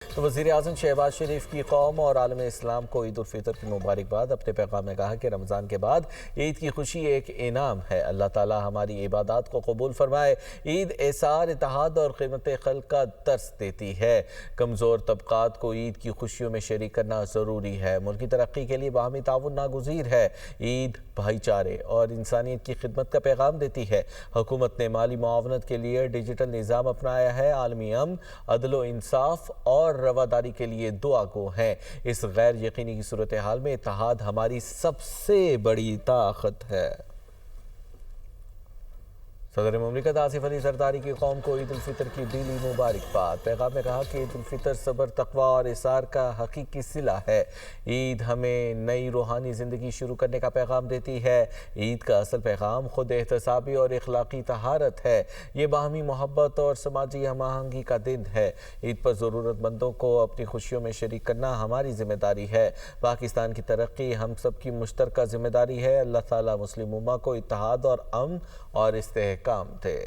تو وزیراعظم شہباز شریف کی قوم اور عالم اسلام کو عید الفطر کی مبارکباد۔ اپنے پیغام میں کہا کہ رمضان کے بعد عید کی خوشی ایک انعام ہے۔ اللہ تعالی ہماری عبادات کو قبول فرمائے۔ عید احسار، اتحاد اور خدمت خلق کا درس دیتی ہے۔ کمزور طبقات کو عید کی خوشیوں میں شریک کرنا ضروری ہے۔ ملکی ترقی کے لیے باہمی تعاون ناگزیر ہے۔ عید بھائی چارے اور انسانیت کی خدمت کا پیغام دیتی ہے۔ حکومت نے مالی معاونت کے لیے ڈیجیٹل نظام اپنایا ہے۔ عالمی امن، عدل و انصاف اور رواداری کے لیے دعا گو ہیں۔ اس غیر یقینی کی صورتحال میں اتحاد ہماری سب سے بڑی طاقت ہے۔ صدر مملکت آصف علی زرداری کی قوم کو عید الفطر کی دلی مبارکباد۔ پیغام میں کہا کہ عید الفطر صبر، تقوی اور اصرار کا حقیقی صلہ ہے۔ عید ہمیں نئی روحانی زندگی شروع کرنے کا پیغام دیتی ہے۔ عید کا اصل پیغام خود احتسابی اور اخلاقی طہارت ہے۔ یہ باہمی محبت اور سماجی ہم آہنگی کا دن ہے۔ عید پر ضرورت مندوں کو اپنی خوشیوں میں شریک کرنا ہماری ذمہ داری ہے۔ پاکستان کی ترقی ہم سب کی مشترکہ ذمہ داری ہے۔ اللہ تعالیٰ مسلم امہ کو اتحاد اور امن اور استحکام دے۔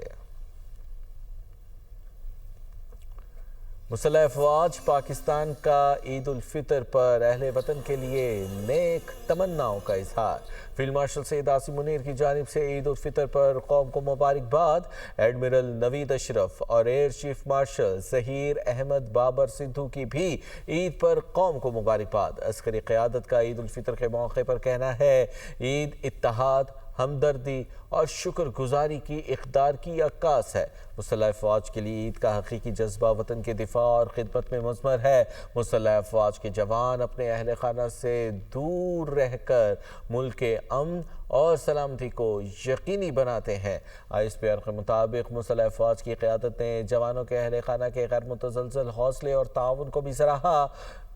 مسلح افواج پاکستان کا عید الفطر پر اہل وطن کے لیے نیک تمناؤں کا اظہار۔ فیلڈ مارشل سید عاصم منیر کی جانب سے عید الفطر پر قوم کو مبارکباد۔ ایڈمرل نوید اشرف اور air chief marshal Zaheer Ahmed Babar Sidhu کی بھی عید پر قوم کو مبارکباد۔ عسکری قیادت کا عید الفطر کے موقع پر کہنا ہے، عید اتحاد، ہمدردی اور شکر گزاری کی اقدار کی عکاس ہے۔ مسلح افواج کے لیے عید کا حقیقی جذبہ وطن کے دفاع اور خدمت میں مضمر ہے۔ مسلح افواج کے جوان اپنے اہل خانہ سے دور رہ کر ملک کے امن اور سلامتی کو یقینی بناتے ہیں۔ ISPR کے مطابق مسلح افواج کی قیادت نے جوانوں کے اہل خانہ کے غیر متزلزل حوصلے اور تعاون کو بھی سراہا۔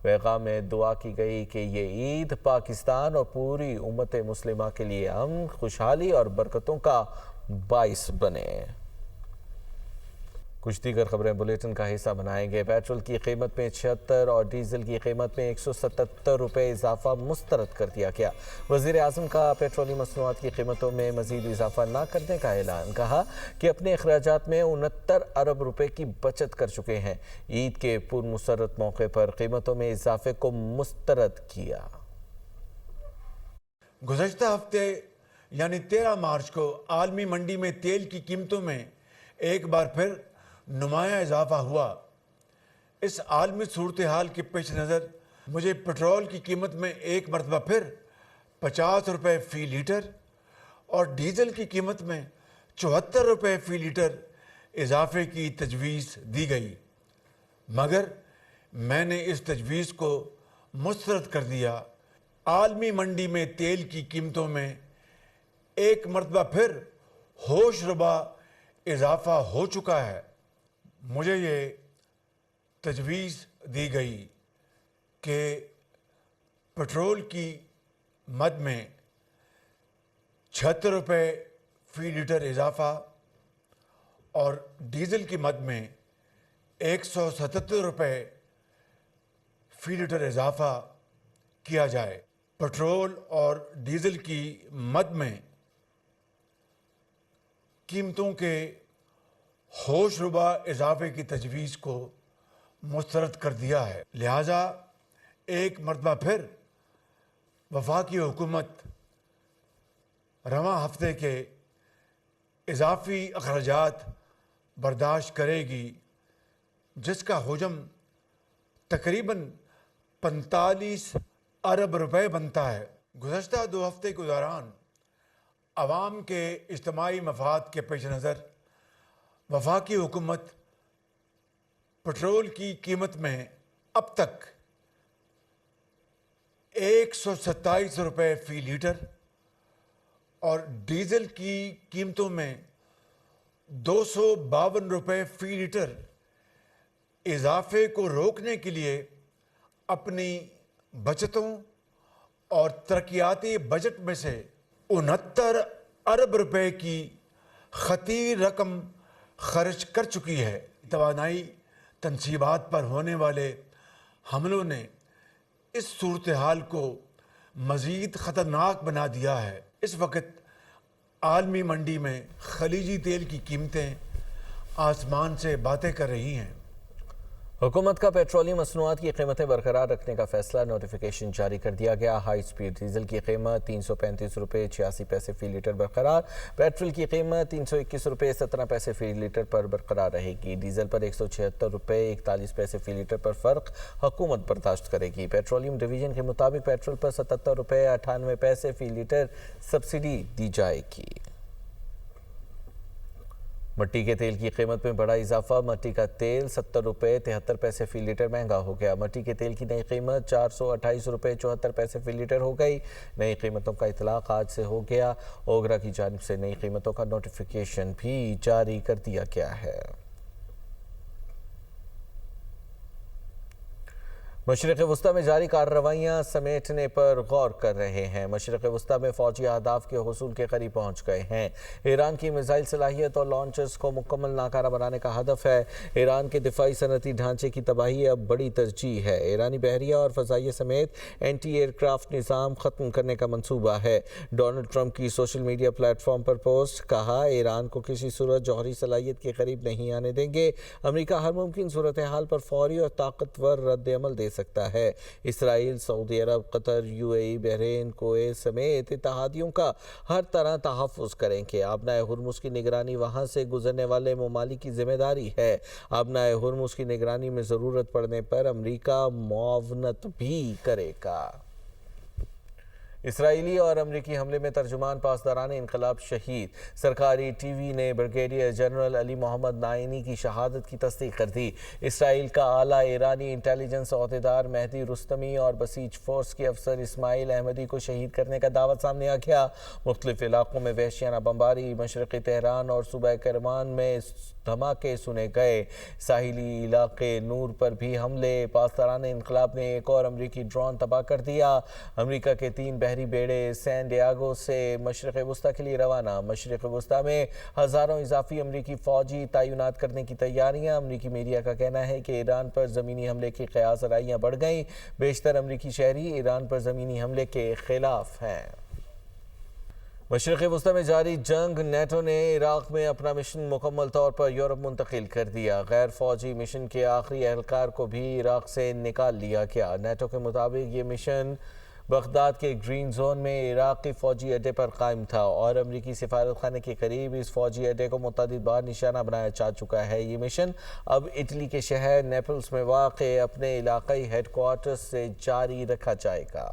پیغام میں دعا کی گئی کہ یہ عید پاکستان اور پوری امت مسلمہ کے لیے امن، خوشحالی اور برکتوں کا باعث بنے۔ کچھ دیگر خبریں بلیٹن کا حصہ بنائیں گے۔ پیٹرول کی قیمت میں 76 اور ڈیزل کی قیمت میں 177 روپے اضافہ مسترد کر دیا گیا۔ وزیر اعظم کا پیٹرولیم مصنوعات کی قیمتوں میں مزید اضافہ نہ کرنے کا اعلان۔ کہا کہ اپنے اخراجات میں 69 ارب روپے کی بچت کر چکے ہیں۔ عید کے پرمسرت موقع پر قیمتوں میں اضافے کو مسترد کیا۔ گزشتہ ہفتے یعنی 13 مارچ کو عالمی منڈی میں تیل کی قیمتوں میں ایک بار پھر نمایاں اضافہ ہوا۔ اس عالمی صورتحال کے پیش نظر مجھے پٹرول کی قیمت میں ایک مرتبہ پھر 50 روپے فی لیٹر اور ڈیزل کی قیمت میں 74 روپے فی لیٹر اضافے کی تجویز دی گئی، مگر میں نے اس تجویز کو مسترد کر دیا۔ عالمی منڈی میں تیل کی قیمتوں میں ایک مرتبہ پھر ہوش ربا اضافہ ہو چکا ہے۔ مجھے یہ تجویز دی گئی کہ پٹرول کی مد میں 76 روپے فی لیٹر اضافہ اور ڈیزل کی مد میں 177 روپے فی لیٹر اضافہ کیا جائے۔ پٹرول اور ڈیزل کی مد میں قیمتوں کے ہوش ربا اضافے کی تجویز کو مسترد کر دیا ہے، لہٰذا ایک مرتبہ پھر وفاقی حکومت رواں ہفتے کے اضافی اخراجات برداشت کرے گی، جس کا حجم تقریباً 45 ارب روپے بنتا ہے۔ گزشتہ 2 ہفتے کے دوران عوام کے اجتماعی مفاد کے پیش نظر وفاقی حکومت پٹرول کی قیمت میں اب تک 127 روپے فی لیٹر اور ڈیزل کی قیمتوں میں 252 روپے فی لیٹر اضافے کو روکنے کے لیے اپنی بچتوں اور ترقیاتی بجٹ میں سے 69 ارب روپے کی خطیر رقم خرچ کر چکی ہے۔ توانائی تنصیبات پر ہونے والے حملوں نے اس صورتحال کو مزید خطرناک بنا دیا ہے۔ اس وقت عالمی منڈی میں خلیجی تیل کی قیمتیں آسمان سے باتیں کر رہی ہیں۔ हुकूमत का पेट्रोलियम मसनूआत की कीमतें बरकरार रखने का फैसला, नोटिफिकेशन जारी कर दिया गया। हाई स्पीड डीजल की कीमत 335 रुपये 86 पैसे फी लीटर बरकरार। पेट्रोल की कीमत 321 रुपये 17 पैसे फी लीटर पर बरकरार रहेगी। डीजल पर 176 रुपये 41 पैसे फी लीटर पर फर्क हुकूमत बर्दाश्त करेगी। पेट्रोलियम डिवीजन के मुताबिक पेट्रोल पर 77 रुपये 98 पैसे फी लीटर सब्सिडी दी जाएगी। मट्टी के तेल की कीमत में बड़ा इजाफा, मट्टी का तेल 70 रुपये 73 पैसे फी लीटर महंगा हो गया। मट्टी के तेल की नई कीमत 428 रुपये 74 पैसे फी लीटर हो गई। नई कीमतों का इतलाक आज से हो गया। ओगरा की जानिब से नई कीमतों का नोटिफिकेशन भी जारी कर दिया गया है। मशरिक़ वस्ता में जारी कार्रवाइयाँ समेटने पर गौर कर रहे हैं। मशरिक़ वस्ता में फ़ौजी अहदाफ के हुसूल के करीब पहुँच गए हैं। ईरान की मिसाइल सलाहियत और लॉन्चर्स को मुकम्मल नाकारा बनाने का हदफ है। ईरान के दिफाई सनती ढांचे की तबाही अब बड़ी तरजीह है। ईरानी बहरिया और फ़ज़ाइया समेत एंटी एयरक्राफ्ट निज़ाम ख़त्म करने का मनसूबा है। डोनाल्ड ट्रंप की सोशल मीडिया प्लेटफॉर्म पर पोस्ट, कहा ईरान को किसी सूरत जौहरी सलाहियत के करीब नहीं आने देंगे। अमरीका हर मुमकिन सूरत हाल पर फौरी और ताकतवर रद्द अमल दे सकता है। इसराइल, सऊदी अरब, कतर, यूएई, बहरीन, कुवैत समेत इत्तेहादियों का हर तरह तहफ़्फ़ुज़ करेंगे। आबनाए हुर्मुज़ की निगरानी वहाँ से गुजरने वाले ममालिक की जिम्मेदारी है। आबनाए हुर्मुज़ की निगरानी में ज़रूरत पड़ने पर अमरीका मुआवनत भी करेगा। इसराइली और अमरीकी हमले में तर्जुमान पासदारान इनकलाब शहीद। सरकारी टीवी ने ब्रिगेडियर जनरल अली मोहम्मद नाइनी की शहादत की तस्दीक कर दी। इसराइल का आला ईरानी इंटेलिजेंस अहदेदार मेहदी रुस्तमी और बसीज फोर्स के अफसर इस्माइल अहमदी को शहीद करने का दावा सामने आ गया। मुख्तलिफ इलाकों में वहशियाना बमबारी, मशरक़ी तेहरान और सूबा करमान में धमाके सुने गए। साहिली इलाके नूर पर भी हमले। पासदारान इनकलाब ने एक और अमरीकी ड्रोन तबाह कर दिया। अमरीका के 3 बहरी बेड़े सैन डियागो से मशरिक़ वस्ता के लिए रवाना। मशरिक़ वस्ता में हज़ारों इजाफी अमरीकी फ़ौजी तैनात करने की तैयारियां। अमरीकी मीडिया का कहना है कि ईरान पर ज़मीनी हमले की क़यास आराइयाँ बढ़ गईं। बेशतर अमरीकी शहरी ईरान पर ज़मीनी हमले के ख़िलाफ़ हैं। मशरिक़ वस्ता में जारी जंग, नेटो ने इराक़ में अपना मिशन मुकम्मल तौर पर यूरोप मुंतकिल कर दिया। गैर फौजी मिशन के आखिरी एहलकार को भी इराक़ से निकाल लिया गया। नेटो के मुताबिक ये मिशन बगदाद के ग्रीन जोन में इराक़ी फ़ौजी अड्डे पर कायम था और अमरीकी सिफारत खाने के करीब इस फ़ौजी अड्डे को मुतअद्दिद बार निशाना बनाया जा चुका है। ये मिशन अब इटली के शहर नेपल्स में वाक़े अपने इलाक़ाई हेडक्वार्टर्स से जारी रखा जाएगा।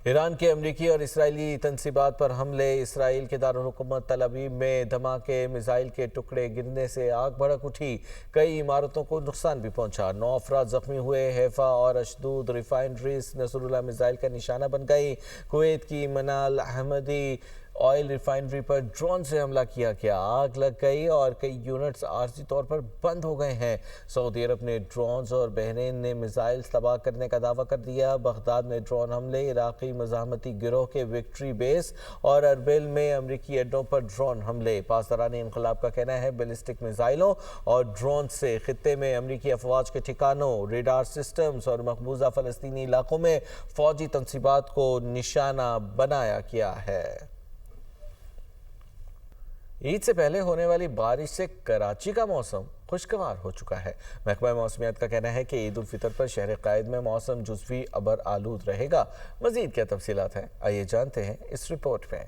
ईरान के अमरीकी और इसराइली तनसीबात पर हमले। इसराइल के दारुल हुकूमत तल अवीव में धमाके, मिसाइल के टुकड़े गिरने से आग भड़क उठी। कई इमारतों को नुकसान भी पहुंचा। 9 अफराद जख्मी हुए। हैफा और अशदूद रिफाइनरीज नसरुल्लाह मिसाइल का निशाना बन गई। कुवैत की मनाल अहमदी ऑयल रिफाइनरी पर ड्रोन से हमला किया गया। आग लग गई और कई यूनिट्स आर्जी तौर पर बंद हो गए हैं। सऊदी अरब ने ड्रोन्स और बहरीन ने मिसाइल तबाह करने का दावा कर दिया। बगदाद में ड्रोन हमले, इराक़ी मज़ाहमती गिरोह के विक्ट्री बेस और अरबिल में अमरीकी अड्डों पर ड्रोन हमले। पासदारान इनकलाब का कहना है बैलिस्टिक मिसाइलों और ड्रोन से खित्ते में अमरीकी अफवाज के ठिकानों, रेडार सिस्टम्स और मकबूजा फ़लस्तीनी इलाकों में फ़ौजी तनसीबात को निशाना बनाया गया है। ईद से पहले होने वाली बारिश से कराची का मौसम खुशगवार हो चुका है। महकमा मौसमियात का कहना है कि ईद उल फितर पर शहर कायद में मौसम जुज़वी अबर आलूद रहेगा। मज़ीद क्या तफसीलात हैं, आइए जानते हैं इस रिपोर्ट में।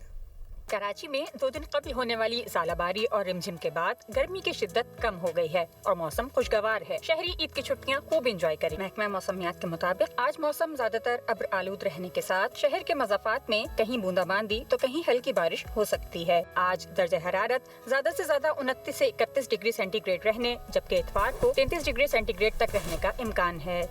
कराची में 2 दिन कबल होने वाली ज़ालाबारी और रिमझिम के बाद गर्मी की शिद्दत कम हो गई है और मौसम खुशगवार है। शहरी ईद की छुट्टियां खूब एंजॉय करें। महकमा मौसमियात के मुताबिक आज मौसम ज्यादातर अब्र आलूद रहने के साथ शहर के मज़ाफ़ात में कहीं बूंदाबांदी तो कहीं हल्की बारिश हो सकती है। आज दर्जा हरारत ज्यादा से ज्यादा 29 से 31 डिग्री सेंटीग्रेड रहने, जबकि इतवार को 33 डिग्री सेंटीग्रेड तक रहने का इम्कान है।